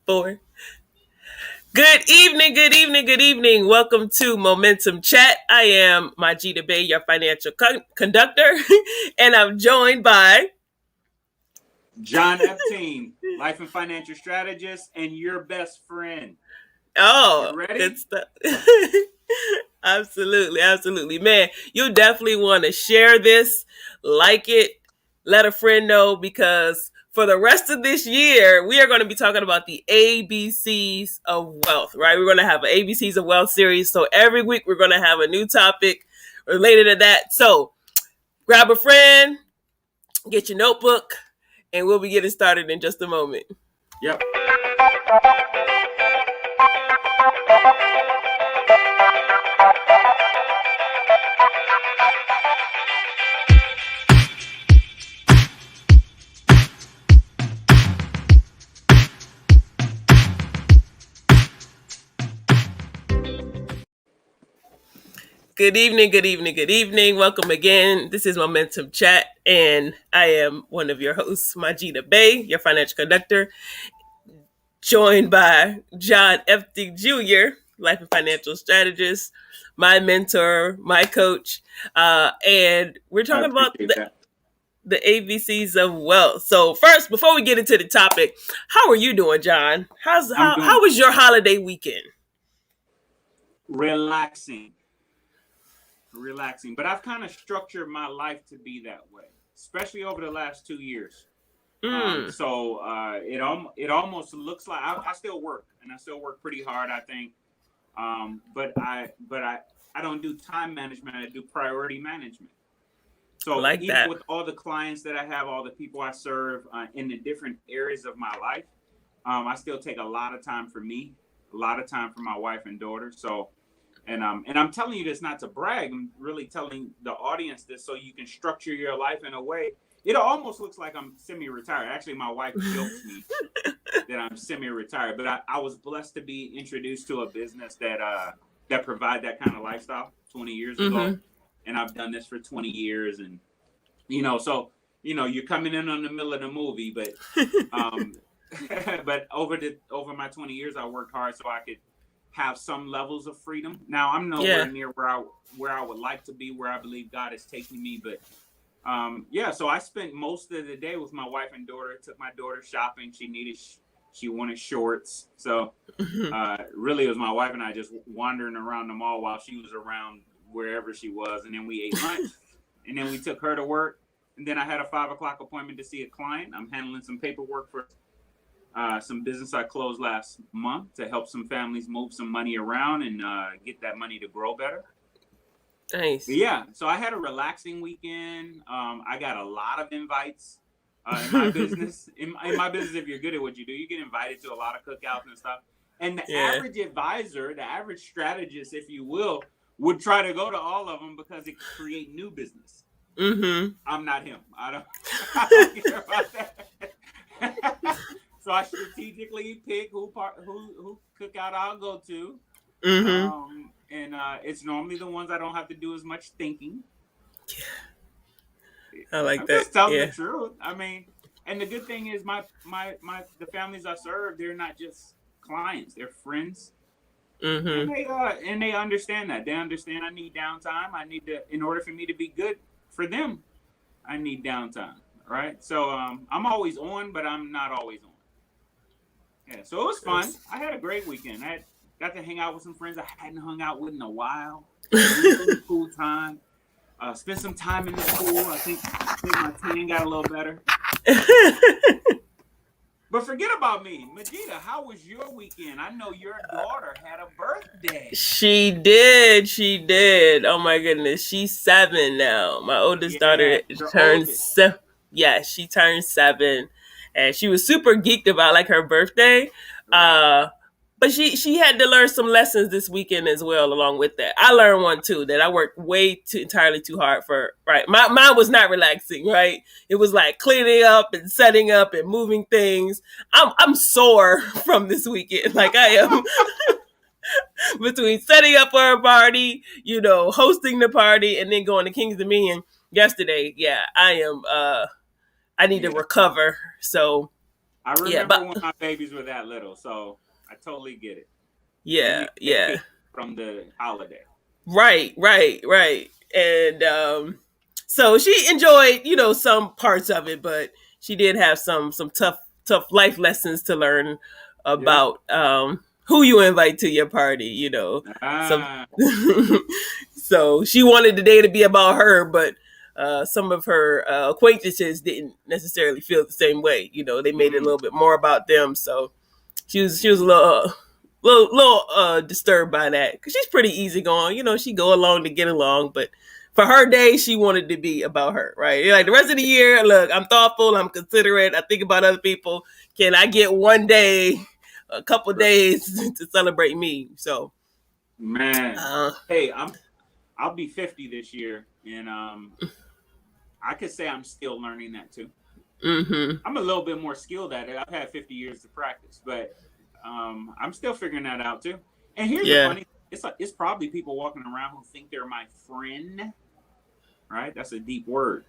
Four. Good evening, good evening, good evening. Welcome to Momentum Chat. I am Majida Bay, your financial conductor, and I'm joined by John Epting, life and financial strategist, and your best friend. You good ready? stuff. Absolutely, absolutely. Man, you definitely want to share this, like it, let a friend know because for the rest of this year, we are going to be talking about the ABCs of wealth, right? We're going to have an ABCs of wealth series. So every week we're going to have a new topic related to that. So grab a friend, get your notebook, and we'll be getting started in just a moment. Yep. Good evening, good evening, good evening. Welcome again. This is Momentum Chat, and I am one of your hosts, Majida Bay, your financial conductor, joined by John Epting Jr., life and financial strategist, my mentor, my coach, and we're I talking about appreciate that. the ABCs of wealth. So first, before we get into the topic, how are you doing, John? I'm How doing was your holiday weekend? relaxing, relaxing. But I've kind of structured my life to be that way, especially over the last 2 years. Mm, It almost looks like I still work and I still work pretty hard. I think, but I don't do time management. I do priority management. I So like even that. with all the clients that I have, all the people I serve in the different areas of my life, I still take a lot of time for me, a lot of time for my wife and daughter. So, and I'm telling you this not to brag. I'm really telling the audience this so you can structure your life in a way. It almost looks like I'm semi-retired. Actually, my wife jokes me that I'm semi-retired, but I was blessed to be introduced to a business that provide that kind of lifestyle 20 years ago, Mm-hmm. and I've done this for 20 years, and so you're coming in on the middle of the movie, but um, but over my 20 years, I worked hard so I could have some levels of freedom. Now I'm nowhere Yeah. near where I would like to be, where I believe God is taking me, but yeah. So I spent most of the day with my wife and daughter. Took my daughter shopping. She wanted shorts, so really it was my wife and I just wandering around the mall while she was around wherever she was, and then we ate lunch, and then we took her to work, and then I had a 5 o'clock appointment to see a client. I'm handling some paperwork for some business I closed last month to help some families move some money around and get that money to grow better. But Nice. yeah, so I had a relaxing weekend. I got a lot of invites in my business. In my business, if you're good at what you do, you get invited to a lot of cookouts and stuff. And the Yeah. average advisor, the average strategist, if you will, would try to go to all of them because it could create new business. Mm-hmm. I'm not him. I don't. I don't care about that. So I strategically pick who cookout I'll go to, Mm-hmm. and it's normally the ones I don't have to do as much thinking. I like I'm that. just telling the Yeah. truth. I mean, and the good thing is my the families I serve, they're not just clients, they're friends, Mm-hmm. and they understand that. They understand I need downtime. I need to in order for me to be good for them. I need downtime, right? So I'm always on, but I'm not always on. Yeah, so it was fun. I had a great weekend. Got to hang out with some friends I hadn't hung out with in a while. Really cool time. Spent some time in the pool. I think my tan got a little better. But forget about me, Majida. How was your weekend? I know your daughter had a birthday. She did. She did. Oh my goodness. She's 7 now. My oldest daughter Yeah, your turned oldest. 7. Yeah, she turned 7, and she was super geeked about like her birthday. Right. Uh, but she had to learn some lessons this weekend as well. Along with that, I learned one too that I worked way too entirely too hard for. Right, mine was not relaxing. Right, it was like cleaning up and setting up and moving things. I'm sore from this weekend. Like I am between setting up for a party, hosting the party, and then going to King's Dominion yesterday. Yeah, I am. I need to Yeah. recover. So I Yeah, remember but when my babies were that little, so I totally get it. You yeah, need yeah. vacation from the holiday. Right, right, right. And so she enjoyed, some parts of it, but she did have some tough life lessons to learn Yeah. about who you invite to your party, Some Ah. so she wanted the day to be about her, but some of her acquaintances didn't necessarily feel the same way. They made it a Mm, little bit more about them. So she was a little disturbed by that because she's pretty easygoing. She go along to get along, but for her day, she wanted to be about her. Right, like the rest of the year. Look, I'm thoughtful. I'm considerate. I think about other people. Can I get one day, a couple right. days to celebrate me? So, Man. uh, Hey, I'll be 50 this year, and I could say I'm still learning that too. mm-hmm, I'm a little bit more skilled at it. I've had 50 years to practice, but I'm still figuring that out too. And here's the yeah, funny: it's probably people walking around who think they're my friend. Right? That's a deep word,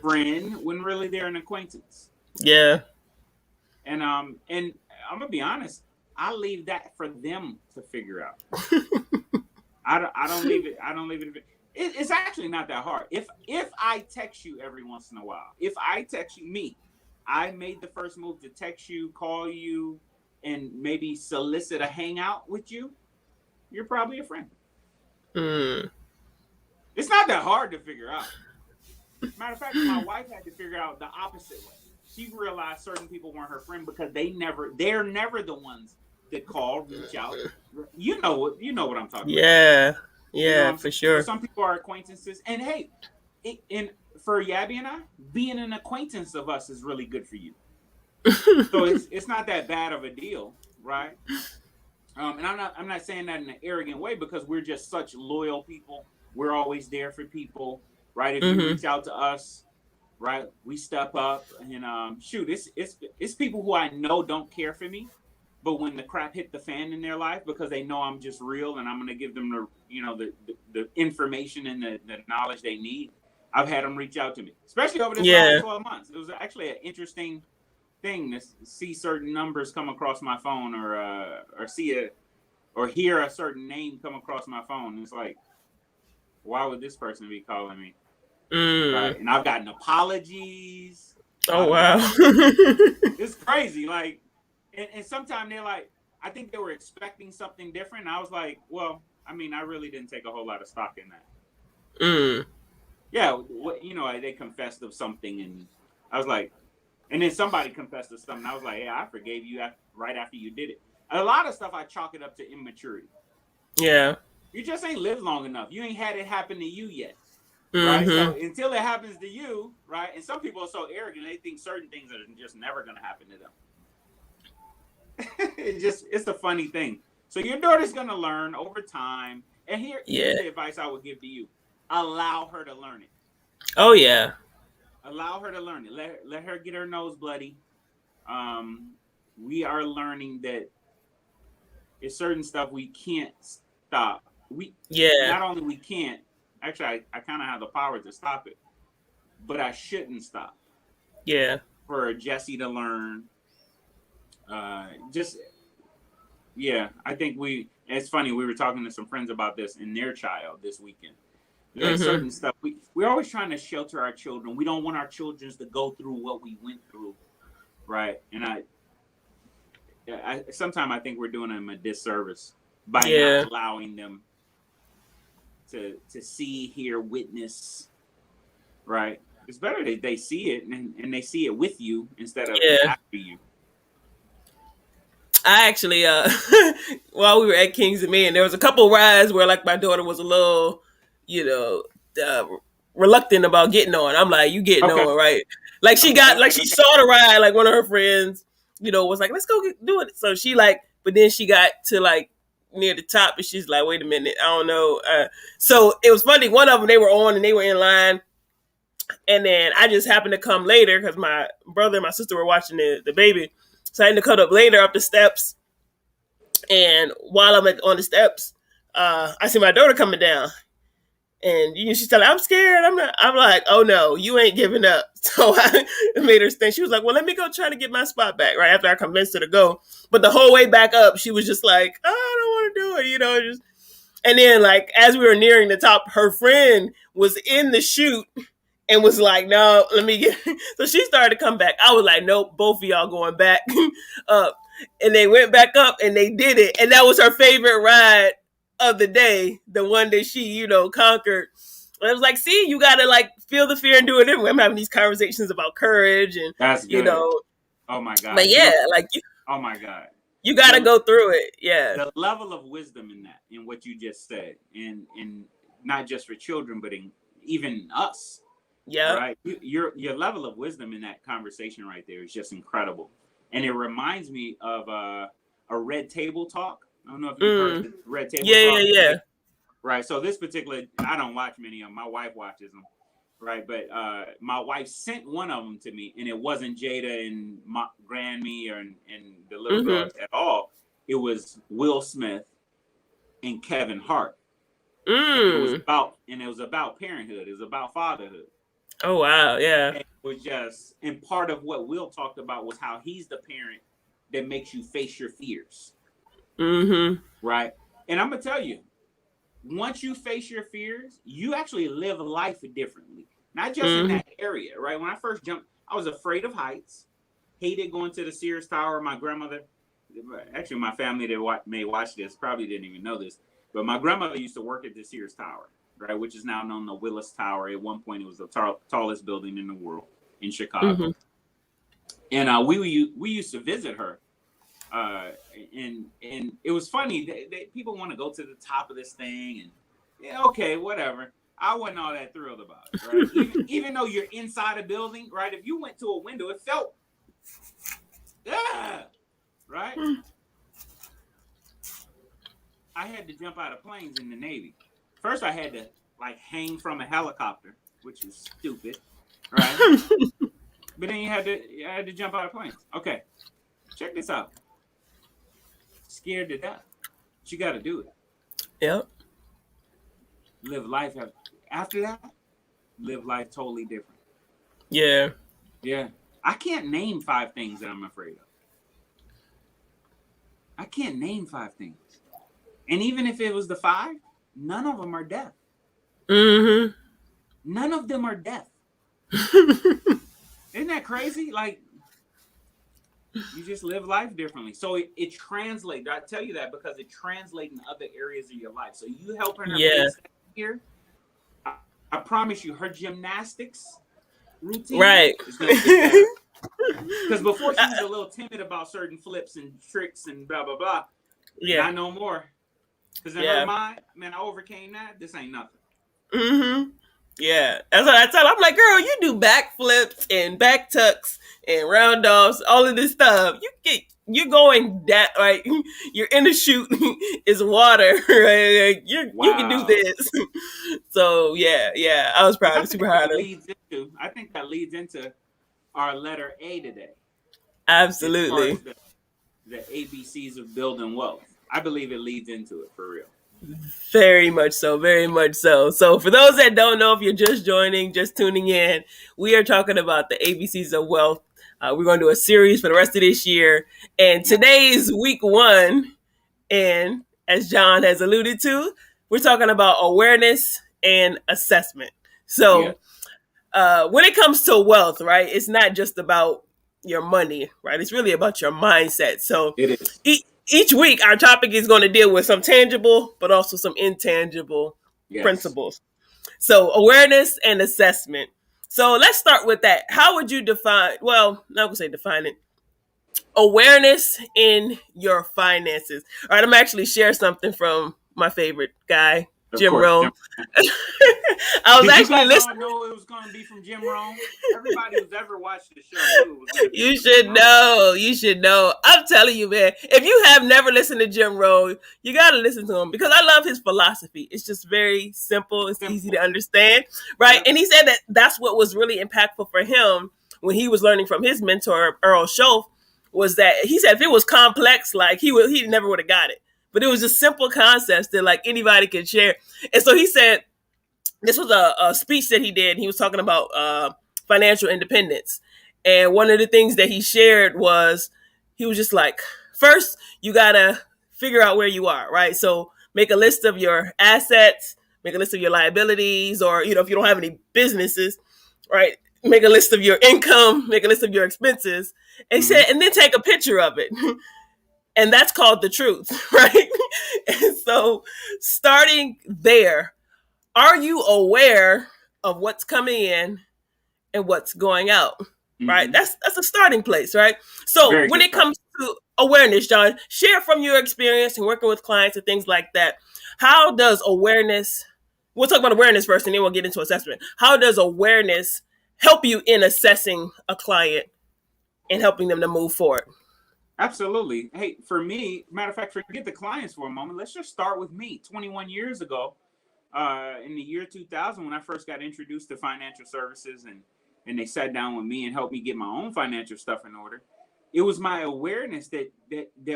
friend, when really they're an acquaintance. yeah, And I'm gonna be honest. I leave that for them to figure out. I don't leave it. I don't leave it. It's actually not that hard. If I text you every once in a while, if I text you, I made the first move to text you, call you, and maybe solicit a hangout with you. You're probably a friend. mm, It's not that hard to figure out. Matter of fact, my wife had to figure out the opposite way. She realized certain people weren't her friend because they're never the ones that call, reach out. You know what I'm talking about. yeah, You know what yeah, I'm for saying? So sure. some people are acquaintances, and hey, for Yabby and I, being an acquaintance of us is really good for you. So it's not that bad of a deal, right? And I'm not saying that in an arrogant way because we're just such loyal people. We're always there for people, right? If you Mm-hmm. reach out to us, right, we step up and shoot. It's people who I know don't care for me, but when the crap hit the fan in their life because they know I'm just real and I'm going to give them the information and the knowledge they need. I've had them reach out to me, especially over this last Yeah. 12 months. It was actually an interesting thing to see certain numbers come across my phone or see a or hear a certain name come across my phone. It's like, why would this person be calling me? Mm. Right? And I've gotten apologies. Oh I've wow. got it's crazy. Like, and sometimes they're like, I think they were expecting something different. And I was like, well, I mean, I really didn't take a whole lot of stock in that. mm. Yeah, they confessed of something, and I was like, and then somebody confessed of something. I was like, yeah, I forgave you right after you did it. A lot of stuff I chalk it up to immaturity. Yeah. You just ain't lived long enough. You ain't had it happen to you yet, right? So Mm-hmm. until it happens to you, right? And some people are so arrogant they think certain things are just never gonna happen to them. It's a funny thing. So your daughter's gonna learn over time. And here's Yeah. the advice I would give to you: allow her to learn it. Oh yeah. Allow her to learn it. Let her get her nose bloody. Um, we are learning that it's certain stuff we can't stop. We Yeah. not only we can't. Actually, I kind of have the power to stop it, but I shouldn't stop. Yeah. For Jesse to learn, just yeah, I think it's funny, we were talking to some friends about this and their child this weekend. Like Mm-hmm. certain stuff, we're always trying to shelter our children. We don't want our children to go through what we went through, right? And I sometimes I think we're doing them a disservice by not Yeah. allowing them to see, hear, witness, right? It's better that they see it and they see it with you instead of Yeah. after you. I actually while we were at Kings and Men, there was a couple rides where like my daughter was a little, you know, uh, reluctant about getting on. I'm like, you getting Okay, on, right? Like she okay, got like okay, she okay. saw the ride, like one of her friends, was like, let's go do it. So she like, but then she got to like near the top and she's like, wait a minute, I don't know. So it was funny. One of them they were on and they were in line, and then I just happened to come later because my brother and my sister were watching the baby. So I had to cut up later up the steps, and while I'm on the steps, I see my daughter coming down, And she's telling, I'm scared. I'm not. I'm like, oh no, you ain't giving up. So I made her stand. She was like, well, let me go try to get my spot back. Right after I convinced her to go, but the whole way back up, she was just like, oh, I don't want to do it. Just. And then like as we were nearing the top, her friend was in the chute and was like, no, let me get. So she started to come back. I was like, nope, both of y'all going back up. And they went back up and they did it. And that was her favorite ride of the day, the one that she, conquered. And I was like, see, you got to like feel the fear and do it anyway. I'm having these conversations about courage and, That's good. Oh my God. But yeah, like, oh my God. You got to go through it. Yeah. The level of wisdom in that, in what you just said, and not just for children, but in even us. Yeah. Right. Your level of wisdom in that conversation right there is just incredible. And it reminds me of a Red Table Talk. I don't know if you've heard of Red Table Talk. Yeah. Right. So this particular, I don't watch many of them. My wife watches them. Right. But my wife sent one of them to me, and it wasn't Jada and Grammy and the little girl at all. It was Will Smith and Kevin Hart. It was about parenthood. It was about fatherhood. Oh wow, yeah. And it was just, and part of what Will talked about was how he's the parent that makes you face your fears. Right. And I'm gonna tell you, once you face your fears, you actually live life differently. Not just in that area, right? When I first jumped, I was afraid of heights, hated going to the Sears Tower. My grandmother, actually my family that may watch this probably didn't even know this, but my grandmother used to work at the Sears Tower, right, which is now known as the Willis Tower. At one point, it was the tallest building in the world in Chicago. And we used to visit her. And it was funny. People want to go to the top of this thing, and yeah, okay, whatever. I wasn't all that thrilled about it, right? even though you're inside a building, right? If you went to a window, it felt, right? I had to jump out of planes in the Navy. First, I had to like hang from a helicopter, which is stupid, right? But then I had to jump out of planes. Okay, check this out. Scared to death. But you got to do it. Yep. Live life after that. Live life totally different. Yeah. Yeah. I can't name 5 things that I'm afraid of. I can't name 5 things. And even if it was the 5, none of them are death. None of them are death. Isn't that crazy? Like, you just live life differently. So it translates. I tell you that because it translates in other areas of your life. So you helping her face here. I promise you, her gymnastics routine is going to get better. Because before she was a little timid about certain flips and tricks and blah, blah, blah. Yeah. Not no more. Because in her mind, man, I overcame that. This ain't nothing. Yeah. That's what I tell her. I'm like, girl, you do back flips and back tucks and round offs, all of this stuff. You're going that, right? You're in the chute, it's water, right? You can do this. So yeah. I was proud, super hard. I think that leads into our letter A today. Absolutely. The ABCs of building wealth. I believe it leads into it for real. Very much so, very much so. So for those that don't know, if you're just joining, just tuning in, we are talking about the ABCs of wealth. We're going to do a series for the rest of this year. And today's week 1. And as John has alluded to, we're talking about awareness and assessment. So when it comes to wealth, right, it's not just about your money, right? It's really about your mindset. So it is. Each week, our topic is going to deal with some tangible, but also some intangible principles. So awareness and assessment. So let's start with that. How would you define, well, I'm not going to say define it, awareness in your finances? All right, I'm actually share something from my favorite guy, Jim Rohn. I was actually listening. Know it was going to be from Jim Rohn. Everybody who's ever watched the show knew it was You should know. You should know. I'm telling you, man. If you have never listened to Jim Rohn, you got to listen to him because I love his philosophy. It's just very simple. It's easy to understand, right? Yeah. And he said that that's what was really impactful for him when he was learning from his mentor Earl Schoaf. Was that he said if it was complex, like he never would have got it. But it was just simple concepts that like anybody could share. And so he said, this was a speech that he did. He was talking about financial independence, and one of the things that he shared was he was just like, first you gotta figure out where you are, right? So make a list of your assets, make a list of your liabilities, or if you don't have any businesses, right? Make a list of your income, make a list of your expenses, and Mm-hmm. said, and then take a picture of it. And that's called the truth, right? And so starting there, are you aware of what's coming in and what's going out? Right? Mm-hmm. That's a starting place, right? So Very when good it start. comes to awareness, John, share from your experience and working with clients and things like that. How does awareness, we'll talk about awareness first and then we'll get into assessment. How does awareness help you in assessing a client and helping them to move forward? Absolutely. Hey, for me, matter of fact, forget the clients for a moment. Let's just start with me. 21 years ago, in the year 2000, when I first got introduced to financial services, and they sat down with me and helped me get my own financial stuff in order, it was my awareness that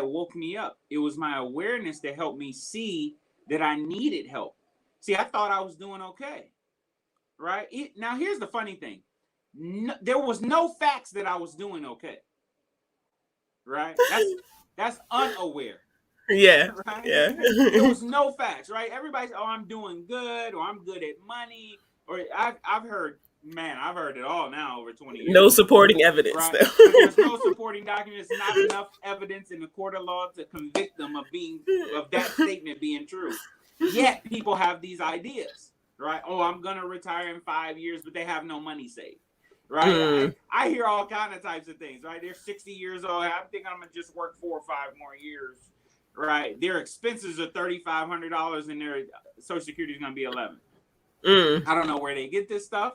woke me up. It was my awareness that helped me see that I needed help. See, I thought I was doing okay, right? Now, here's the funny thing. No, there was no facts that I was doing okay, right? That's unaware. Yeah. Right? Yeah. There was no facts, right? Everybody's, oh, I'm doing good, or I'm good at money, or I've heard, man, I've heard it all now over 20 No years, supporting evidence right? though. But there's no supporting documents, not enough evidence in the court of law to convict them of that statement being true. Yet people have these ideas, right? Oh, I'm gonna retire in 5 years, but they have no money saved. Right, Mm, I hear all kind of types of things. Right, they're 60 years old. I think I'm gonna just work 4 or 5 more years. Right, their expenses are $3,500 and their Social Security is going to be 11. mm, I don't know where they get this stuff,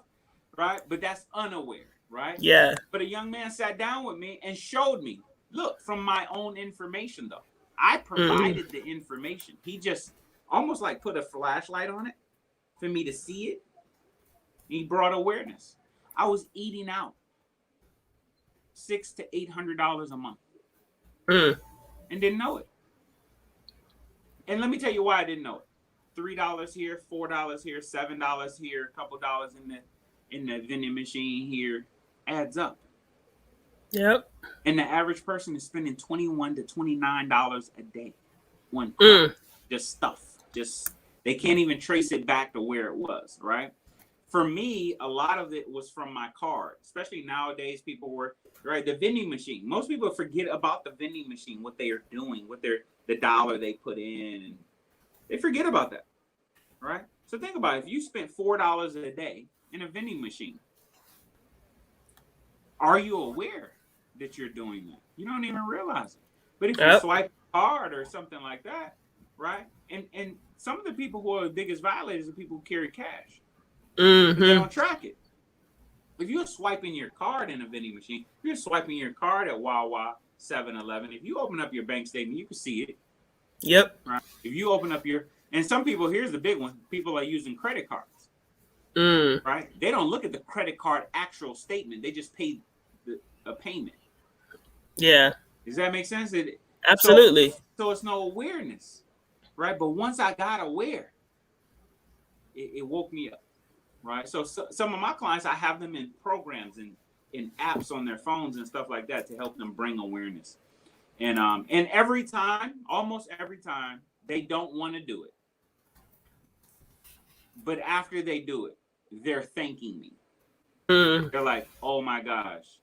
right? But that's unaware, right? yeah. But a young man sat down with me and showed me, look, from my own information though. I Mm, provided the information. He just almost like put a flashlight on it for me to see it. He brought awareness. I was eating out $600 to $800 a month mm, and didn't know it. And let me tell you why I didn't know it. $3 here, $4 here, $7 here, a couple dollars in the vending machine here adds up. yep. And the average person is spending $21 to $29 a day on crap, Mm, just stuff. Just they can't even trace it back to where it was, right? For me, a lot of it was from my card, especially nowadays. People were right the vending machine. Most people forget about the vending machine, what they are doing, what they're the dollar they put in, and they forget about that, right? So think about it. If you spent $4 a day in a vending machine, are you aware that you're doing that? You don't even realize it. But if you yep. swipe a card or something like that, right? And some of the people who are the biggest violators are people who carry cash because they Mm-hmm. don't track it. If you're swiping your card in a vending machine, if you're swiping your card at Wawa, 7-Eleven, if you open up your bank statement, you can see it, Yep. right? If you open up your, and some people, here's the big one, people are using credit cards, Mm, right? They don't look at the credit card actual statement. They just pay a payment. yeah. Does that make sense? So, Absolutely. so it's no awareness, right? But once I got aware, it woke me up, right? So some of my clients, I have them in programs and in apps on their phones and stuff like that to help them bring awareness. And every time, almost every time, they don't want to do it. But after they do it, they're thanking me. Mm, They're like, "Oh my gosh,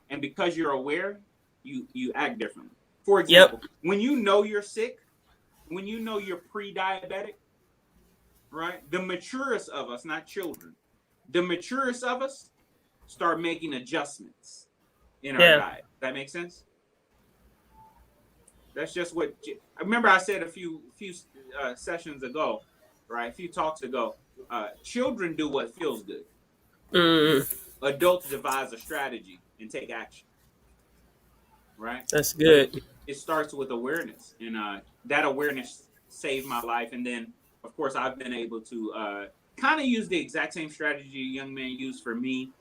and because you're aware, you act differently." For yep. example, when you know you're sick, when you know you're pre-diabetic, right? The maturest of us, not children, the maturest of us start making adjustments in our Yeah. diet. That makes sense? That's just what I remember. I said a few sessions ago, right? A few talks ago. Children do what feels good. Mm, Adults devise a strategy and take action, right? that's But good. it starts with awareness, and that awareness saved my life. And then, of course, I've been able to kind of use the exact same strategy a young man used for me.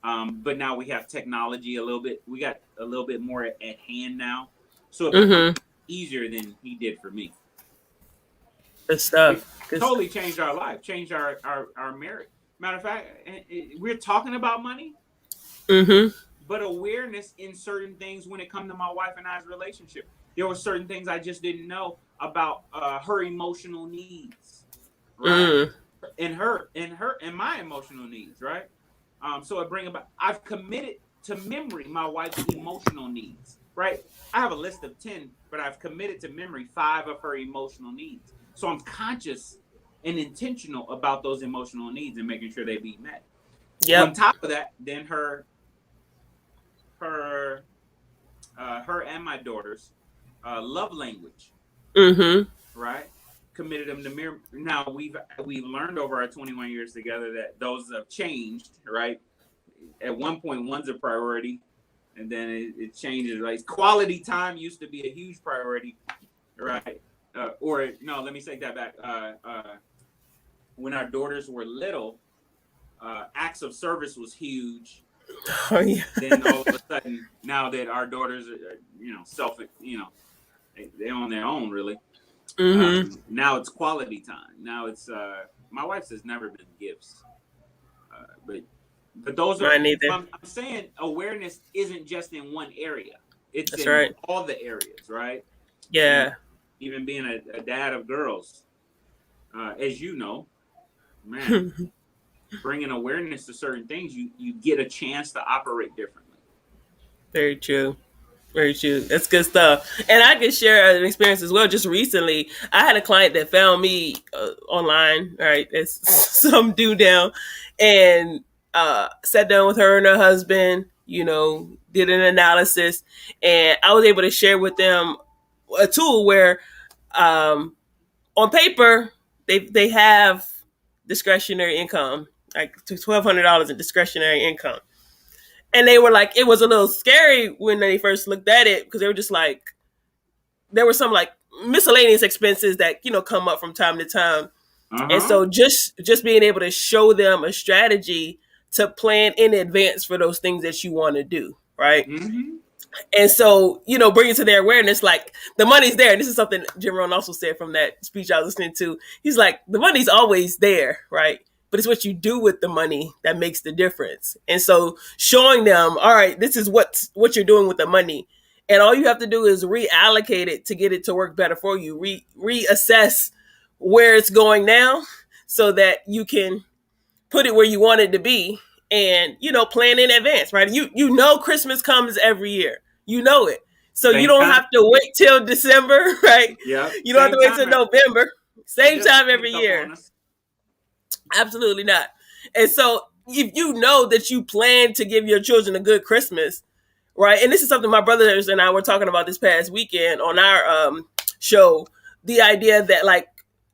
But now we have technology a little bit. We got a little bit more at hand now, so it becomes Mm-hmm. easier than he did for me. Good It stuff. Good stuff. totally changed our life, changed our marriage. Matter of fact, we're talking about money, Mm-hmm. but awareness in certain things when it comes to my wife and I's relationship. There were certain things I just didn't know about her emotional needs, right? Mm. And my emotional needs, right? So it bring about. I've committed to memory my wife's emotional needs, right? I have a list of 10, but I've committed to memory 5 of her emotional needs. So I'm conscious and intentional about those emotional needs and making sure they be met. On Yep. top of that, then her her and my daughter's love language, Mm-hmm. right? Committed them to mirror. Now we've learned over our 21 years together that those have changed, right? At one point, one's a priority, and then it changes. Right, quality time used to be a huge priority, right? Or no, let me take that back. When our daughters were little, acts of service was huge. Oh yeah. Then all of a sudden, now that our daughters are, they on their own really. Mm-hmm. Now it's quality time. Now it's my wife's has never been gifts, but those are. Mine neither. I'm saying awareness isn't just in one area; it's That's in right. all the areas, right? And Yeah. even being a dad of girls, as you know, man, bringing awareness to certain things, you get a chance to operate differently. Very true. Very true. That's good stuff. And I can share an experience as well. Just recently, I had a client that found me online. Right, it's some dude down, and sat down with her and her husband. Did an analysis, and I was able to share with them a tool where, um, on paper, they have discretionary income, like $1,200 in discretionary income, and they were like, it was a little scary when they first looked at it because they were just like, there were some like miscellaneous expenses that come up from time to time, Uh and huh. so just being able to show them a strategy to plan in advance for those things that you want to do, right? Mm-hmm. And so, bring it to their awareness, like the money's there. And this is something Jim Rohn also said from that speech I was listening to. He's like, the money's always there, right? But it's what you do with the money that makes the difference. And so showing them, all right, this is what you're doing with the money. And all you have to do is reallocate it to get it to work better for you. Reassess where it's going now so that you can put it where you want it to be, and plan in advance, right? You know Christmas comes every year. You know it. So you Same don't time. have to wait till December, right? Yep. You don't have to Same wait time. till November. It Same doesn't time every sneak up year. on us. Absolutely not. And so if you know that you plan to give your children a good Christmas, right? And this is something my brothers and I were talking about this past weekend on our show. The idea that, like,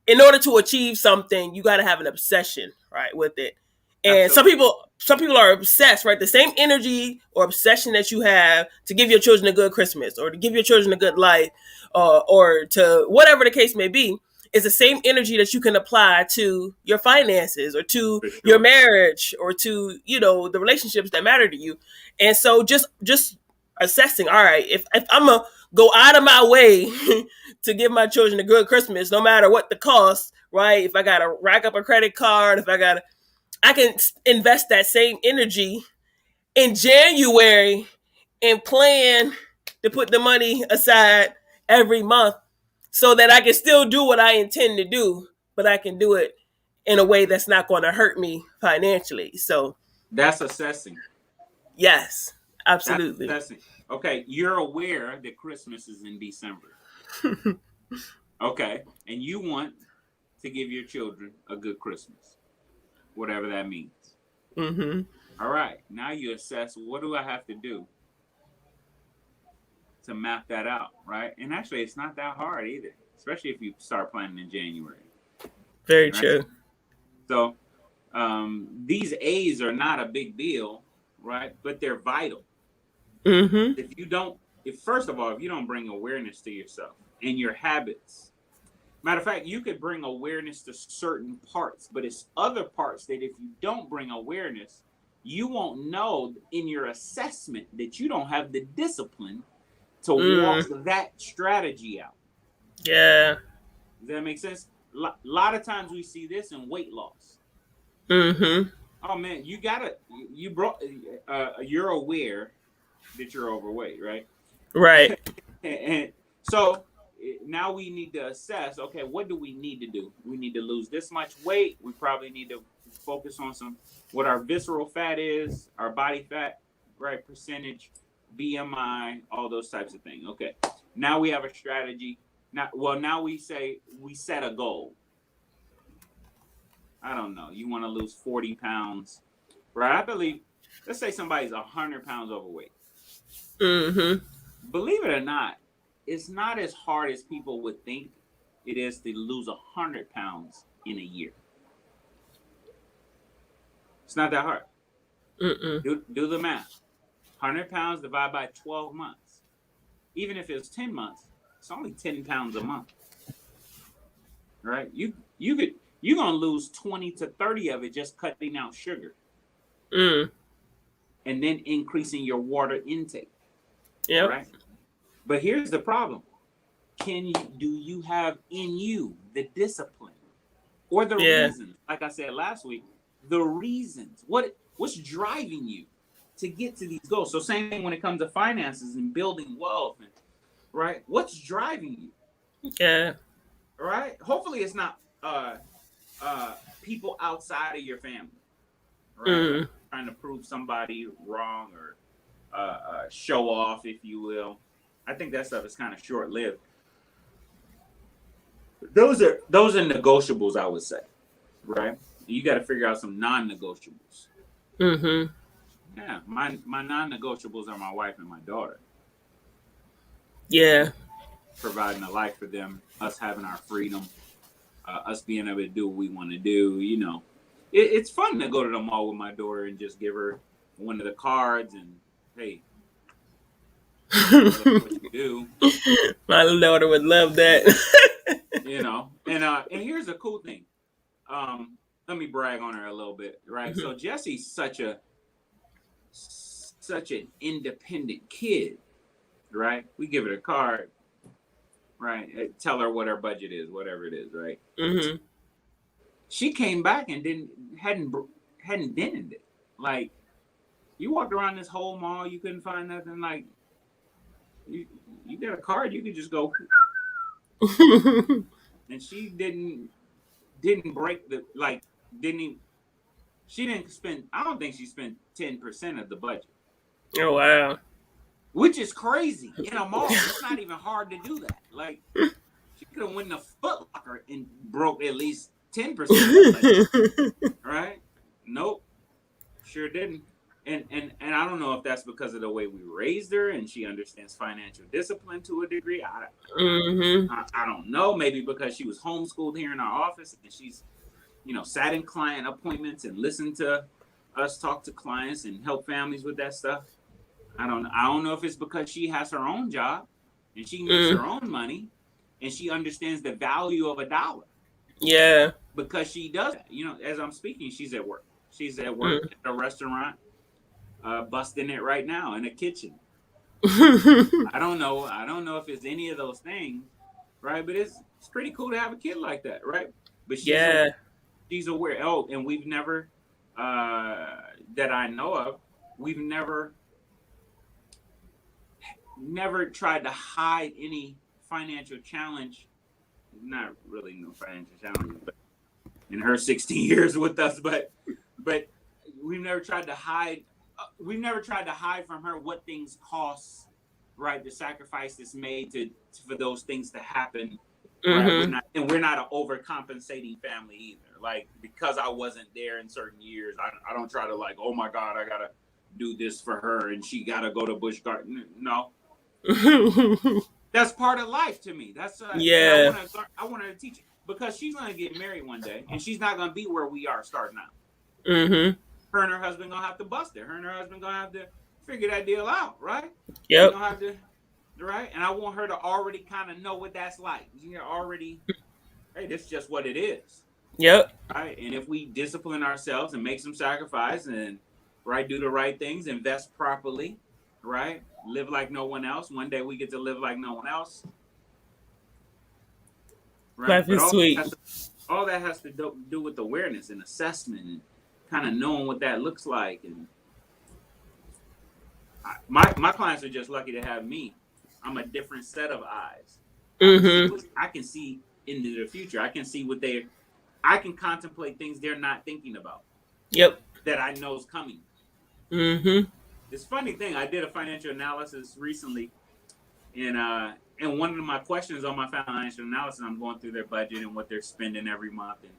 in order to achieve something, you got to have an obsession, right, with it. And some Absolutely. people, some people are obsessed, right? The same energy or obsession that you have to give your children a good Christmas or to give your children a good life, or to whatever the case may be, is the same energy that you can apply to your finances or to For your sure. marriage or to the relationships that matter to you. And so just assessing, all right, if I'm gonna go out of my way to give my children a good Christmas, no matter what the cost, right? If I gotta rack up a credit card, if I can invest that same energy in January and plan to put the money aside every month so that I can still do what I intend to do, but I can do it in a way that's not going to hurt me financially. So, That's assessing. yes, That's absolutely. assessing. Okay, you're aware that Christmas is in December. Okay, and you want to give your children a good Christmas, whatever that means. Mm-hmm. All right, now you assess what do I have to do to map that out, right? And actually, it's not that hard either, especially if you start planning in January, Very right? true. So these A's are not a big deal, right? But they're vital. Mm-hmm. If you don't, if first of all, if you don't bring awareness to yourself and your habits, matter of fact, you could bring awareness to certain parts, but it's other parts that if you don't bring awareness, you won't know in your assessment that you don't have the discipline to walk Mm. that strategy out. Yeah. Does that make sense? lot of times we see this in weight loss. Mm-hmm. Oh man, you brought you're aware that you're overweight, right? Right. And so now we need to assess, okay, what do we need to do? We need to lose this much weight. We probably need to focus on some what our visceral fat is, our body fat, right, percentage, BMI, all those types of things. Okay. Now we have a strategy. Now we say we set a goal. I don't know. You want to lose 40 pounds, right? I believe, let's say somebody's 100 pounds overweight. Mm-hmm. Believe it or not, it's not as hard as people would think it is to lose 100 pounds in a year. It's not that hard. Mm-mm. Do the math. 100 pounds divided by 12 months. Even if it's 10 months, it's only 10 pounds a month, right? You're gonna lose 20 to 30 of it just cutting out sugar Mm. and then increasing your water intake, Yep. right? But here's the problem: do you have in you the discipline or the Yeah. reasons? Like I said last week, the reasons. What's driving you to get to these goals? So same thing when it comes to finances and building wealth, and right? What's driving you? Yeah. Right? Hopefully, it's not people outside of your family, right? Like Mm. trying to prove somebody wrong or show off, if you will. I think that stuff is kind of short lived. Those are negotiables, I would say, right? You got to figure out some non-negotiables. Mm-hmm. Yeah, my non-negotiables are my wife and my daughter. Yeah. Providing a life for them, us having our freedom, us being able to do what we want to do. It's fun to go to the mall with my daughter and just give her one of the cards and hey, that's what you do. My daughter would love that. And here's the cool thing. Let me brag on her a little bit, right? Mm-hmm. So Jesse's such an independent kid, right? We give her a card, right? Tell her what her budget is, whatever it is, right? Mm-hmm. She came back and hadn't dented it. Like you walked around this whole mall, you couldn't find nothing. Like you got a card, you could just go. And she didn't break the like didn't even, she didn't spend. I don't think she spent 10% of the budget, Oh wow. which is crazy in a mall. It's not even hard to do that. Like she could have went in a Foot Locker and broke at least 10% of the budget, right? Nope, sure didn't. And I don't know if that's because of the way we raised her and she understands financial discipline to a degree. Mm-hmm. I don't know. Maybe because she was homeschooled here in our office and she's sat in client appointments and listened to us talk to clients and help families with that stuff. I don't know if it's because she has her own job and she makes her own money and she understands the value of a dollar. Yeah. Because she does that. As I'm speaking, she's at work. She's at work Mm. at a restaurant, busting it right now in a kitchen. I don't know. I don't know if it's any of those things, right? But it's pretty cool to have a kid like that, right? But Yeah. she's aware. Oh, and we've never, that I know of, we've never tried to hide any financial challenge. Not really no financial challenge, but in her 16 years with us, but we've never tried to hide. We've never tried to hide from her what things cost, right? The sacrifice that's made for those things to happen, right? Mm-hmm. We're not an overcompensating family either. Like because I wasn't there in certain years, I don't try to like, oh my God, I gotta do this for her and she gotta go to Busch Garden. No, that's part of life to me. That's and Yeah. I want her to teach it because she's gonna get married one day and she's not gonna be where we are starting out. Mm-hmm. Her and her husband gonna have to bust it. Her and her husband gonna have to figure that deal out, right? They're Yep. gonna have to, right? And I want her to already kind of know what that's like. You're already, hey, this is just what it is, Yep. right? And if we discipline ourselves and make some sacrifice and right, do the right things, invest properly, right? Live like no one else. One day we get to live like no one else, right? Life But is sweet. all that has to do with awareness and assessment and kind of knowing what that looks like. And my clients are just lucky to have me. I'm a different set of eyes. Mm-hmm. I can see into the future. I can see what they. I can contemplate things they're not thinking about Yep. that I know is coming. Mm-hmm. It's a funny thing. I did a financial analysis recently, and one of my questions on my financial analysis, I'm going through their budget and what they're spending every month, and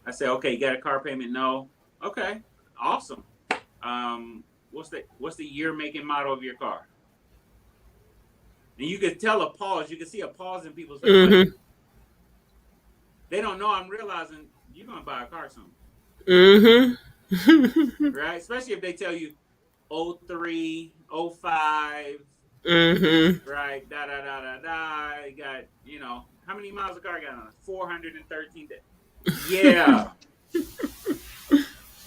I say, okay, you got a car payment? No. Okay, awesome. What's the year, make, and model of your car? And you could tell a pause. You can see a pause in people's face. Like Mm-hmm. they don't know. I'm realizing you're gonna buy a car soon, Mm-hmm. right? Especially if they tell you '03, '05, Mm-hmm. right? Da da da da da. You got how many miles a car got on it? 413. Yeah.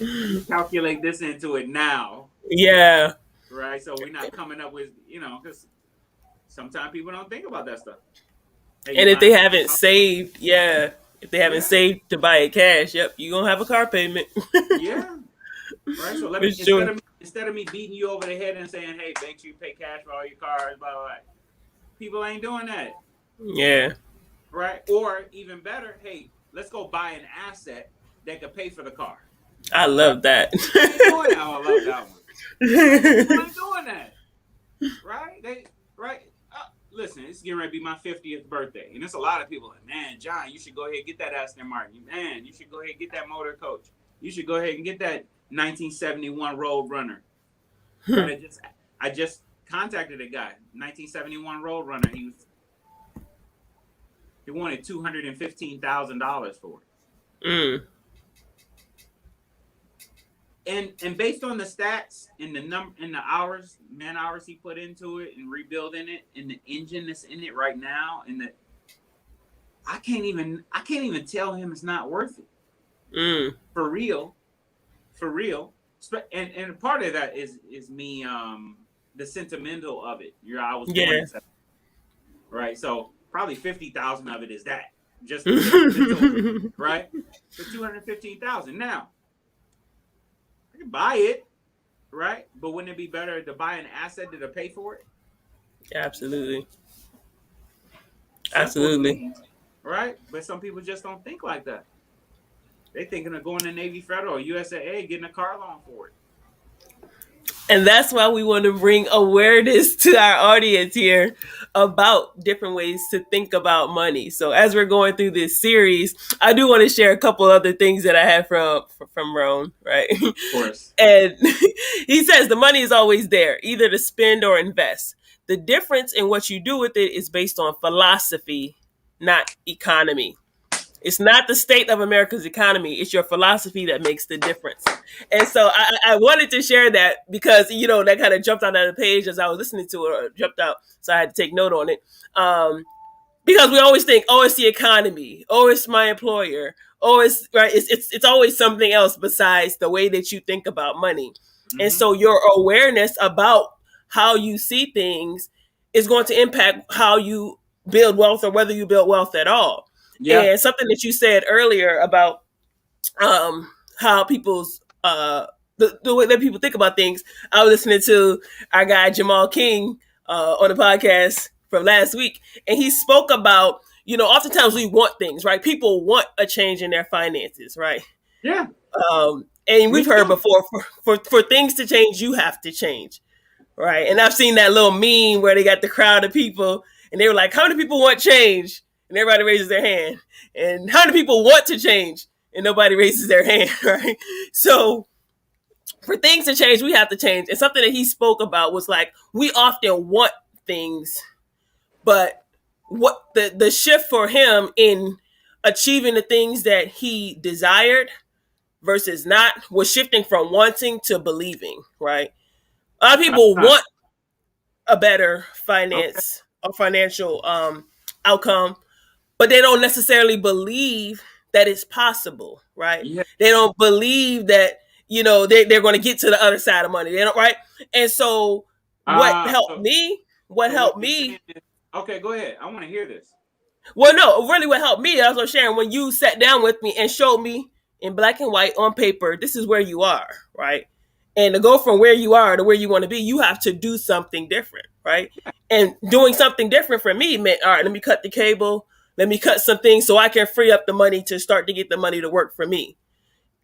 Let me calculate this into it now, Yeah. right? So we're not coming up with because sometimes people don't think about that stuff. Hey, you And if buying they a haven't house? saved, yeah. If they haven't Yeah, saved to buy it cash, yep, you're gonna have a car payment. yeah, right. So let For me sure. instead of me beating you over the head and saying, "Hey, make sure you pay cash for all your cars," blah blah blah. People ain't doing that, Yeah. right? Or even better, hey, let's go buy an asset that could pay for the car, I right? love that. People ain't doing that. Oh, I love that one, right? But people ain't doing that, right? They right. Listen, it's getting ready to be my 50th birthday, and there's a lot of people like, man, John, you should go ahead and get that Aston Martin. Man, you should go ahead and get that motor coach. You should go ahead and get that 1971 Road Runner. Right? I just contacted a guy, 1971 Road Runner. He wanted $215,000 for Mm. it, and based on the stats and the hours, man hours he put into it and rebuilding it, and the engine that's in it right now, and the I can't even tell him it's not worth it. Mm. For real, for real. And part of that is me the sentimental of it. I was born Yeah. in 7, right? So probably 50,000 of it is that just the sentimental, right? For 215,000. Now I can buy it, right? But wouldn't it be better to buy an asset than to pay for it? Absolutely. Simple to Absolutely. me, right? But some people just don't think like that. They thinking of going to Navy Federal or USAA, getting a car loan for it. And that's why we want to bring awareness to our audience here about different ways to think about money. So as we're going through this series, I do want to share a couple other things that I had from Ron, right? Of course. And he says the money is always there, either to spend or invest. The difference in what you do with it is based on philosophy, not economy. It's not the state of America's economy. It's your philosophy that makes the difference. And so I wanted to share that because, that kind of jumped out of the page as I was listening to it, or jumped out. So I had to take note on it. Because we always think, oh, it's the economy. Oh, it's my employer. Oh, it's right. It's always something else besides the way that you think about money. And Mm-hmm. so your awareness about how you see things is going to impact how you build wealth or whether you build wealth at all. Yeah. And something that you said earlier about how people's the way that people think about things. I was listening to our guy Jamal King on the podcast from last week, and he spoke about, oftentimes we want things, right? People want a change in their finances, right? Yeah. And Me we've heard too. before, for things to change, you have to change, right? And I've seen that little meme where they got the crowd of people, and they were like, "How many people want change?" And everybody raises their hand. And how many people want to change? And nobody raises their hand, right? So for things to change, we have to change. And something that he spoke about was like, we often want things, but what the shift for him in achieving the things that he desired versus not was shifting from wanting to believing, right? A lot of people Uh, want a better okay. finance or financial outcome, but they don't necessarily believe that it's possible, right? Yeah. They don't believe that, they're going to get to the other side of money. They don't, right? And so what Uh helped so me, what so what helped you're me saying is okay, go ahead. I want to hear this. Well, no, really what helped me, I was sharing when you sat down with me and showed me in black and white on paper, this is where you are, right? And to go from where you are to where you want to be, you have to do something different, right? And doing something different for me meant, all right, let me cut the cable, let me cut some things so I can free up the money to start to get the money to work for me.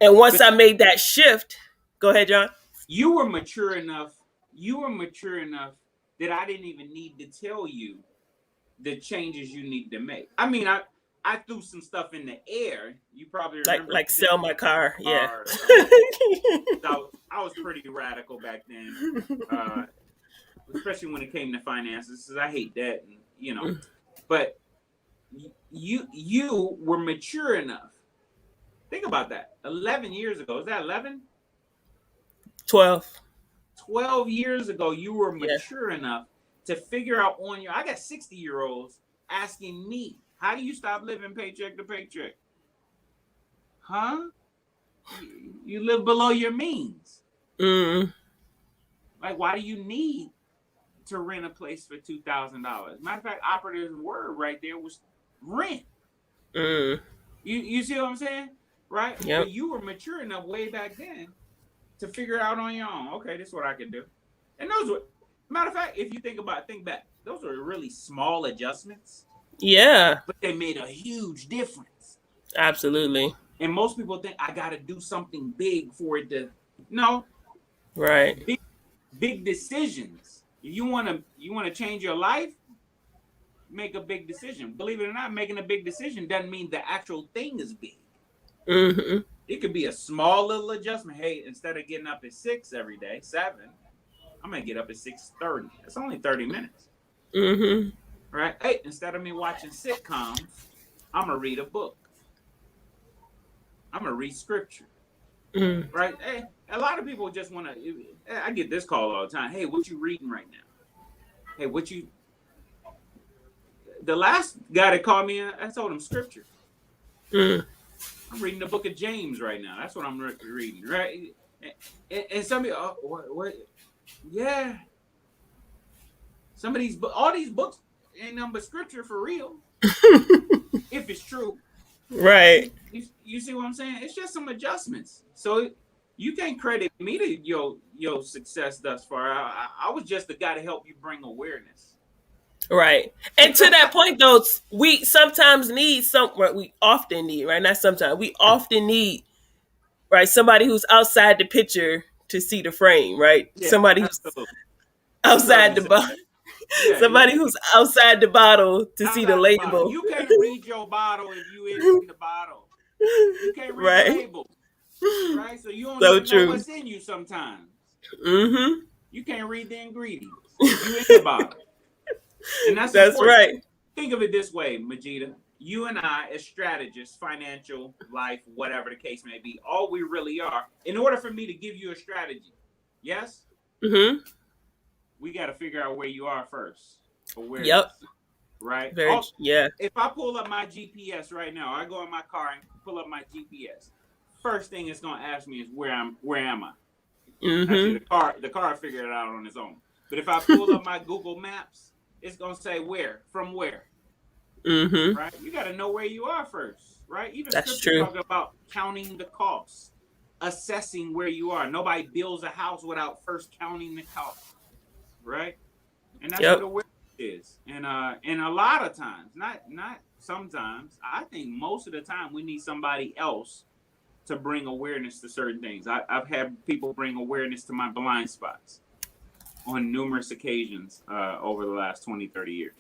And once But I made that shift, go ahead, John. you were mature enough. You were mature enough that I didn't even need to tell you the changes you need to make. I mean, I threw some stuff in the air. You probably remember Like me just sell my car, yeah. car. I was pretty radical back then, uh, especially when it came to finances. Cause I hate debt, and you know. But you were mature enough. Think about that. 11 years ago, is that 11? 12. 12 years ago, you were Yeah. mature enough to figure out on your. I got 60-year-olds asking me, "How do you stop living paycheck to paycheck?" Huh? You live below your means. Mm. Like, why do you need to rent a place for $2,000? Matter of fact, operative's word right there was rent. Mm. You see what I'm saying? Right? Yep. But you were mature enough way back then to figure out on your own. Okay, this is what I can do. And those were, matter of fact, if you think back, those were really small adjustments, Yeah. but they made a huge difference. Absolutely. And most people think I got to do something big for it to. No, Right. big big decisions. If you want to change your life, make a big decision. Believe it or not, making a big decision doesn't mean the actual thing is big. Mm-hmm. It could be a small little adjustment. Hey, instead of getting up at 6 every day, 7, I'm gonna get up at 6:30. It's only 30 minutes, Mm-hmm. right? Hey, instead of me watching sitcoms, I'm gonna read a book. I'm gonna read scripture, Mm. right? Hey, a lot of people just want to. I get this call all the time. Hey, what you reading right now? Hey, what you? The last guy that called me, I told him scripture. Mm. I'm reading the book of James right now. That's what I'm reading, right? And some of you, oh, what? Yeah, all these books ain't nothing but scripture for real, if it's true. Right. You see what I'm saying? It's just some adjustments. So you can't credit me to your success thus far. I was just the guy to help you bring awareness. Right. And to that point, though, we sometimes need we often need, right? Not sometimes, we often need, right, somebody who's outside the picture to see the frame, right? Yeah, Somebody who's absolutely. You've heard outside me the say bottle. that. Yeah, yeah. Somebody who's outside the bottle to see the Outside the bottle. label. You can't read your bottle if you in the bottle. You can't read the Right. label, right? So you don't So even know true. what's in you sometimes. Mm-hmm. You can't read the ingredients because you in the bottle. And that's That's important. right. Think of it this way, Majida. You and I, as strategists, financial, life, whatever the case may be, all we really are, in order for me to give you a strategy, yes, Mm-hmm. we got to figure out where you are first. Yep. Awareness, right? Yeah. If I pull up my GPS right now, I go in my car and pull up my GPS. First thing it's gonna ask me is where am I? Actually, Mm-hmm. the car figured it out on its own. But if I pull up my Google Maps, it's gonna say from where, Mm-hmm. right? You got to know where you are first, right? Even That's scripture true. talking about counting the costs, assessing where you are. Nobody builds a house without first counting the cost, right? And that's what Yep. awareness is. And a lot of times, not sometimes, I think most of the time we need somebody else to bring awareness to certain things. I've had people bring awareness to my blind spots on numerous occasions over the last 20, 30 years,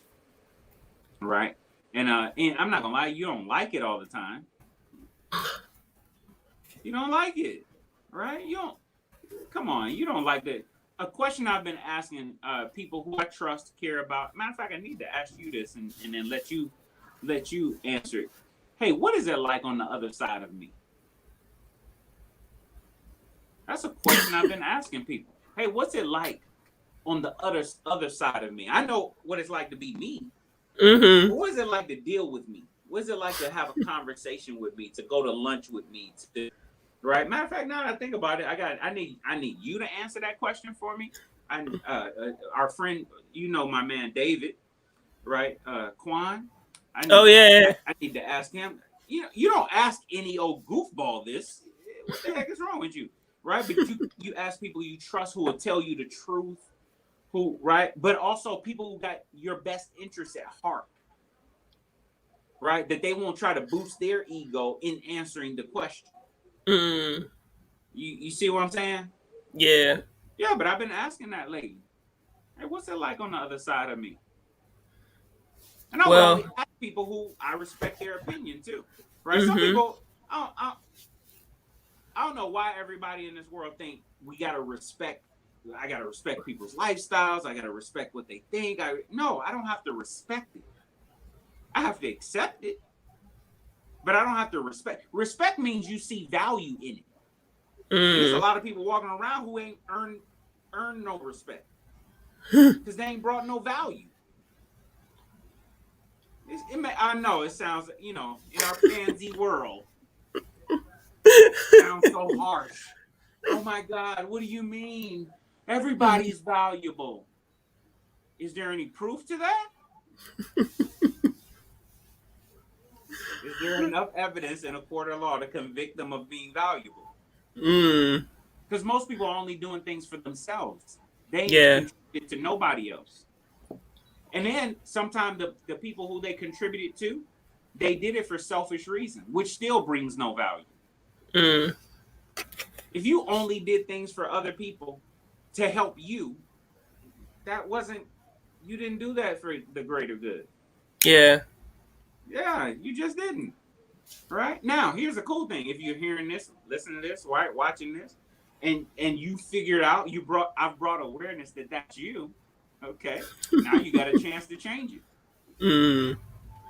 right? And I'm not gonna lie, you don't like it all the time. You don't like it, right? You don't. Come on, you don't like that. A question I've been asking people who I trust, care about. Matter of fact, I need to ask you this and then let you answer it. Hey, what is it like on the other side of me? That's a question I've been asking people. Hey, what's it like on the other side of me? I know what it's like to be me, Mm-hmm. but what is it like to deal with me? What is it like to have a conversation with me, to go to lunch with me, right? Matter of fact, now that I think about it, I need you to answer that question for me. Our friend, my man David, right? Quan. Oh yeah. I need to ask him. You don't ask any old goofball this. What the heck is wrong with you, right? But you ask people you trust who will tell you the truth, who right, but also people who got your best interests at heart, right? That they won't try to boost their ego in answering the question. Mm, You see what I'm saying? yeah. Yeah, but I've been asking that lady, hey, what's it like on the other side of me? And I would only Well. ask people who I respect their opinion too, right? Some Mm-hmm. people, I don't know why everybody in this world think we gotta respect. I gotta respect people's lifestyles. I gotta respect what they think. No, I don't have to respect it. I have to accept it, but I don't have to respect. Respect means you see value in it, and there's a Mm. lot of people walking around who ain't earn no respect because they ain't brought no value. I know it sounds, in our pansy world, sounds so harsh. Oh my God, what do you mean? Everybody's valuable. Is there any proof to that? Is there enough evidence in a court of law to convict them of being valuable? Mm. Because most people are only doing things for themselves. They ain't Yeah. contributed to nobody else. And then sometimes the people who they contributed to, they did it for selfish reasons, which still brings no value. Mm. If you only did things for other people to help you, that wasn't, you didn't do that for the greater good. Yeah. Yeah, you just didn't. Right? Now, here's a cool thing. If you're hearing this, listening to this, right, watching this, and you figured out, I've brought awareness that that's you. Okay. Now you got a chance to change it. Mm.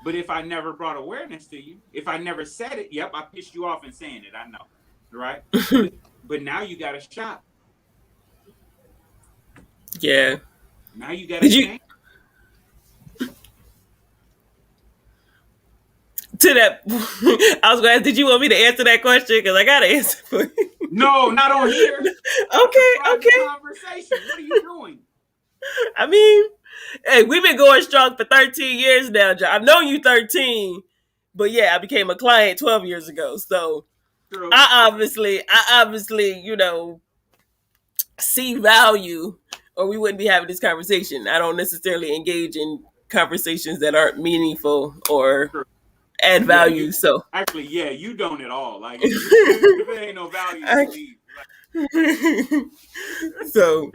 But if I never brought awareness to you, if I never said it, yep, I pissed you off in saying it. I know. Right? But but now you got a shot. Yeah. Now you got a Did you chance. to that? I was going to ask, did you want me to answer that question? Because I got to answer for you. No, not on here. That's a Okay. private Okay. conversation. What are you doing? I mean, hey, we've been going strong for 13 years now, John. I've known you 13, but yeah, I became a client 12 years ago. So True. I obviously, see value, or we wouldn't be having this conversation. I don't necessarily engage in conversations that aren't meaningful or True. add Yeah, you value. So, actually, yeah, you don't at all. Like if it ain't no value, you I- leave. Like, so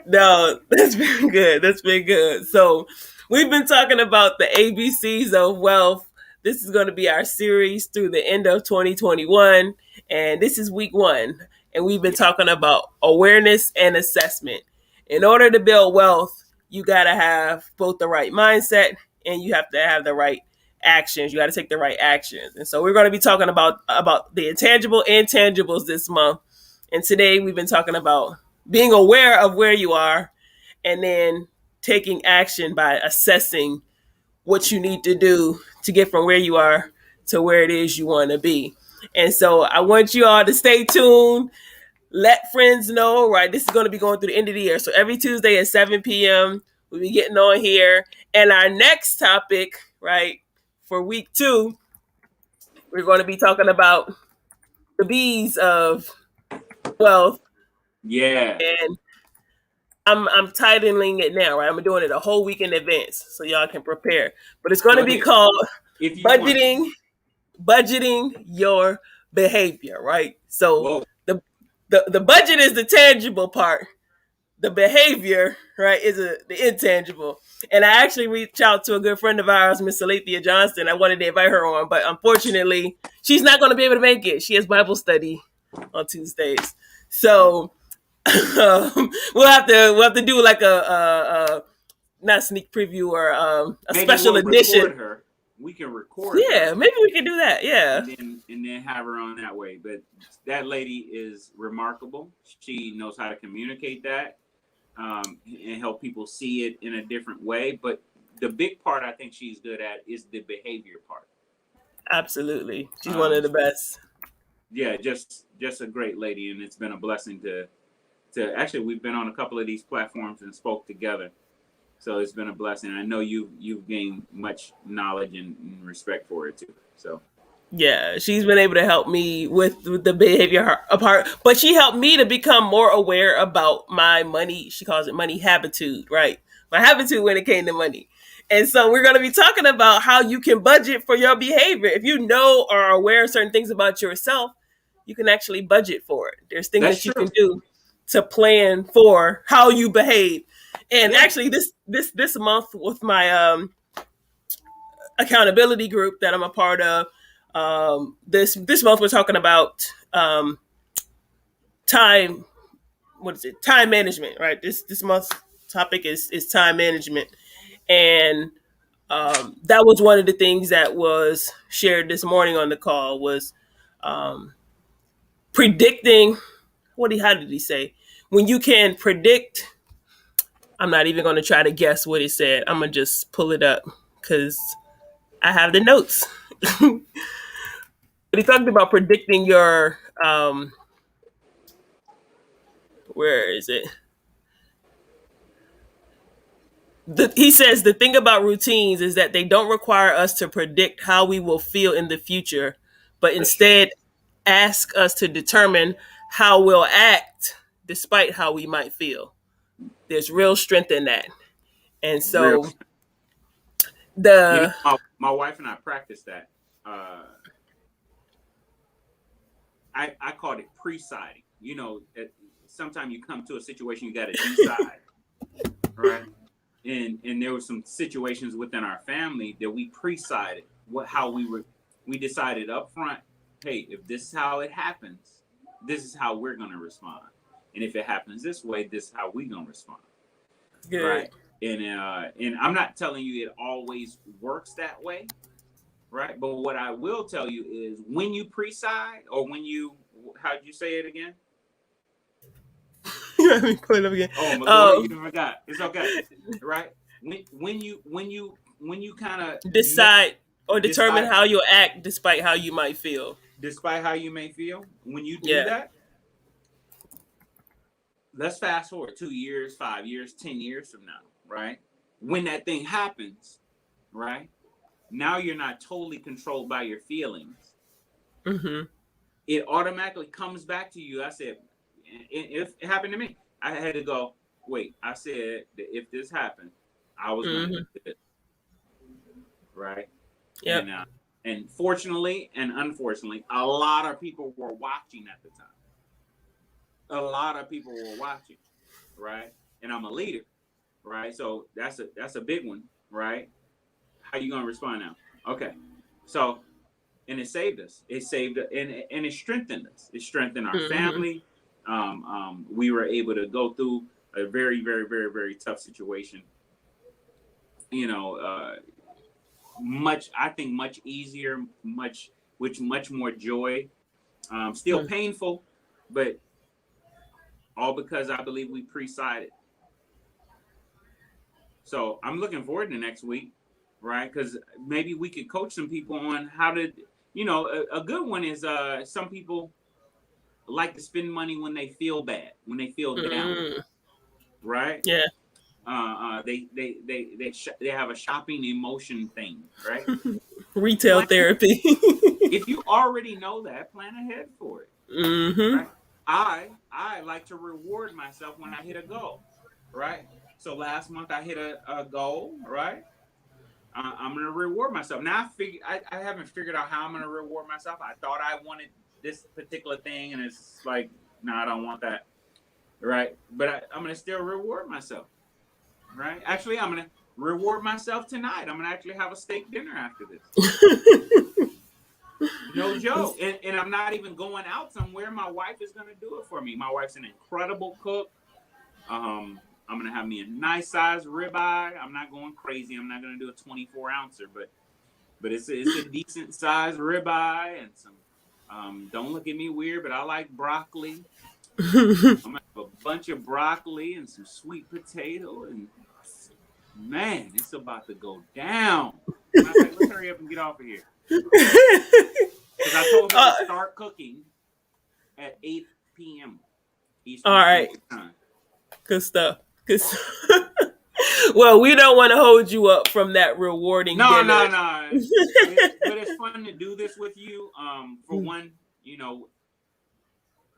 no, that's been good. That's been good. So we've been talking about the ABCs of wealth. This is going to be our series through the end of 2021. And this is week one. And we've been yeah, talking about awareness and assessment. In order to build wealth, you got to have both the right mindset and you have to have the right actions. You got to take the right actions. And so we're going to be talking about the intangible and tangibles this month. And today we've been talking about being aware of where you are and then taking action by assessing what you need to do to get from where you are to where it is you want to be. And so I want you all to stay tuned. Let friends know, right? This is going to be going through the end of the year. So every Tuesday at 7 p.m., we'll be getting on here. And our next topic, right, for week two, we're going to be talking about the B's of wealth. yeah. And I'm titling it now, right? I'm doing it a whole week in advance so y'all can prepare. But it's going Go to be ahead called if you want to. budgeting your behavior, right? So Whoa. the budget is the tangible part. The behavior, right, is the intangible. And I actually reached out to a good friend of ours, Miss Alethea Johnston. I wanted to invite her on, but unfortunately, she's not going to be able to make it. She has Bible study on Tuesdays, so we'll have to do like a not a sneak preview or a Maybe special we'll edition. record her. We can record Yeah, her maybe we can do that. Yeah, and then have her on that way. But that lady is remarkable. She knows how to communicate that and help people see it in a different way. But the big part I think she's good at is the behavior part. absolutely. She's one Um, of the best. yeah, just a great lady, and it's been a blessing to actually we've been on a couple of these platforms and spoke together. So it's been a blessing. I know you've gained much knowledge and respect for it too. So Yeah, she's been able to help me with the behavior apart, but she helped me to become more aware about my money. She calls it money habitude, right? My habitude when it came to money. And so we're going to be talking about how you can budget for your behavior. If you know or are aware of certain things about yourself, you can actually budget for it. There's things that's that you true. can do to plan for how you behave. And Yeah, actually this month with my accountability group that I'm a part of. This month we're talking about time. What is it? Time management, right? This month's topic is time management, and that was one of the things that was shared this morning on the call was um, predicting. How did he say? When you can predict, I'm not even going to try to guess what he said. I'm gonna just pull it up because I have the notes. But he talked about predicting your where is it? He says the thing about routines is that they don't require us to predict how we will feel in the future, but that's true. instead ask us to determine how we'll act despite how we might feel. There's real strength in that. And Real. so the My wife and I practice that. Uh, I called it pre-siding. Sometimes you come to a situation you got to decide, right? And there were some situations within our family that we pre-sided how we decided up front, hey, if this is how it happens, this is how we're gonna respond. And if it happens this way, this is how we're gonna respond. good. Right. And I'm not telling you it always works that way, right? But what I will tell you is when you preside or when you how'd you say it again? Let me pull it up again. Oh my Lord, you forgot. It's okay. Right? When you kind of Decide or determine decide how you'll act despite how you might feel. despite how you may feel, when you do Yeah. that, let's fast forward 2 years, 5 years, 10 years from now, right? When that thing happens, right? Now you're not totally controlled by your feelings. Mm-hmm. It automatically comes back to you. I said, if it happened to me, I had to go, wait, I said that if this happened, I was going to Mm-hmm. do this, right? Yep. And fortunately and unfortunately, a lot of people were watching at the time. A lot of people were watching, right? And I'm a leader, right? So that's a big one, right? How you gonna respond now? Okay, so and it saved us. It saved and it strengthened us. It strengthened our Mm-hmm. family. We were able to go through a very, very, very, very tough situation. You know, I think much easier, much more joy. Still painful, but all because I believe we pre-sided. So I'm looking forward to next week, right? Because maybe we could coach some people on how to, a good one is some people like to spend money when they feel bad, when they feel down, Mm-hmm. right? Yeah. They have a shopping emotion thing, right? Retail Plan therapy. if you already know that, plan ahead for it, Mm-hmm. right? I like to reward myself when I hit a goal, right? So last month I hit a goal, right? I'm gonna reward myself. Now I haven't figured out how I'm gonna reward myself. I thought I wanted this particular thing, and it's like, no, I don't want that, right? But I'm gonna still reward myself, right? Actually, I'm gonna reward myself tonight. I'm gonna actually have a steak dinner after this. No joke. And I'm not even going out somewhere. My wife is gonna do it for me. My wife's an incredible cook. I'm gonna have me a nice size ribeye. I'm not going crazy. I'm not gonna do a 24 ouncer, but it's a decent size ribeye and some. Don't look at me weird, but I like broccoli. I'm gonna have a bunch of broccoli and some sweet potato, and man, it's about to go down. Matter of fact, let's hurry up and get off of here because I told her uh, to start cooking at 8 p.m. all Eastern right. Standard Time. Good stuff. Good stuff. Well, we don't want to hold you up from that rewarding No, dinner. no, no. But it's fun to do this with you. For one,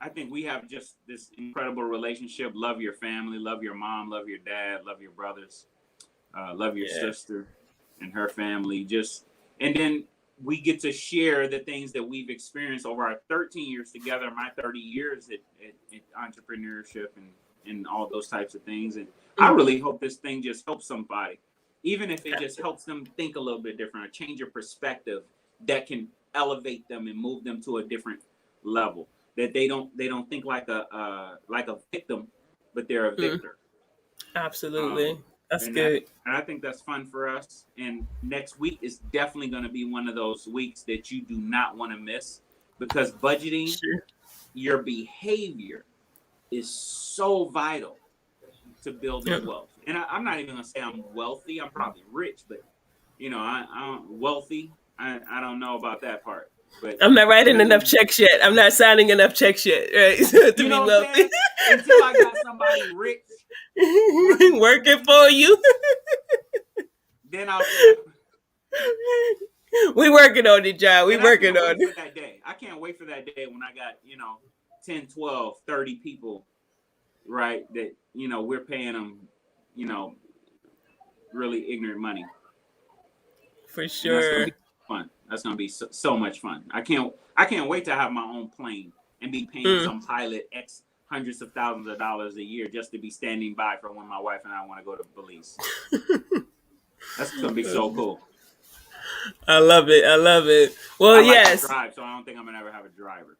I think we have just this incredible relationship. Love your family, love your mom, love your dad, love your brothers, love your Yeah. sister and her family. And then we get to share the things that we've experienced over our 13 years together, my 30 years at entrepreneurship and all those types of things. And I Mm, really hope this thing just helps somebody, even if it just helps them think a little bit different, or change your perspective that can elevate them and move them to a different level. That they don't think like a victim, but they're a mm, victor. Um, absolutely. That's and that good. and I think that's fun for us. And next week is definitely going to be one of those weeks that you do not want to miss, because budgeting Sure. your behavior is so vital to Yeah. building wealth. And I'm not even going to say I'm wealthy. I'm probably rich, but I'm wealthy. I don't know about that part, but I'm not writing enough building, checks yet. I'm not signing enough checks yet, right? To you be know what I'm wealthy. saying? Until I got somebody rich working for Working me, for you. then I'll say, We working on it, John. We and I working can't on wait it. for that day. I can't wait for that day when I got, 10, 12, 30 people, right? That, we're paying them, you know, really ignorant money. For And that's going to sure. be fun. That's going to be so much fun. I can't wait to have my own plane and be paying Mm. some pilot X hundreds of thousands of dollars a year just to be standing by for when my wife and I want to go to Belize. That's going to be so cool. I love it. I love it. Well, I like to yes. drive, so I don't think I'm going to ever have a driver.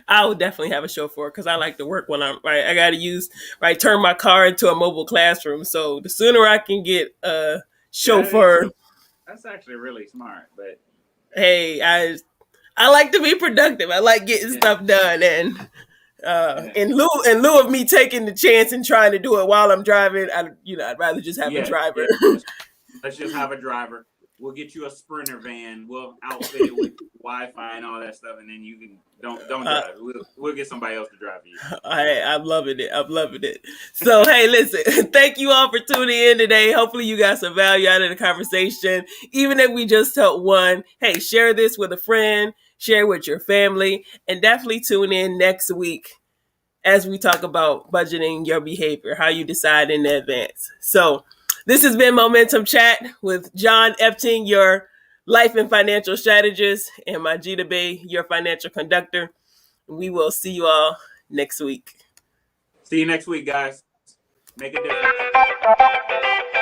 I will definitely have a chauffeur because I like to work when I'm right. I got to use right, turn my car into a mobile classroom. So the sooner I can get a Yeah, chauffeur, that's actually really smart. But hey, I like to be productive. I like getting yeah, stuff done, and yeah, in lieu of me taking the chance and trying to do it while I'm driving, I'd rather just have a yeah, driver. yeah. Let's just have a driver. We'll get you a Sprinter van. We'll outfit it with Wi-Fi and all that stuff, and then you can don't Uh, drive. We'll get somebody else to drive for you. I'm loving it. I'm loving it. So, hey, listen, thank you all for tuning in today. Hopefully, you got some value out of the conversation. Even if we just helped one, hey, share this with a friend, share with your family, and definitely tune in next week as we talk about budgeting your behavior, how you decide in advance. So, this has been Momentum Chat with John Epting, your life and financial strategist, and my G to B, your financial conductor. We will see you all next week. See you next week, guys. Make a difference.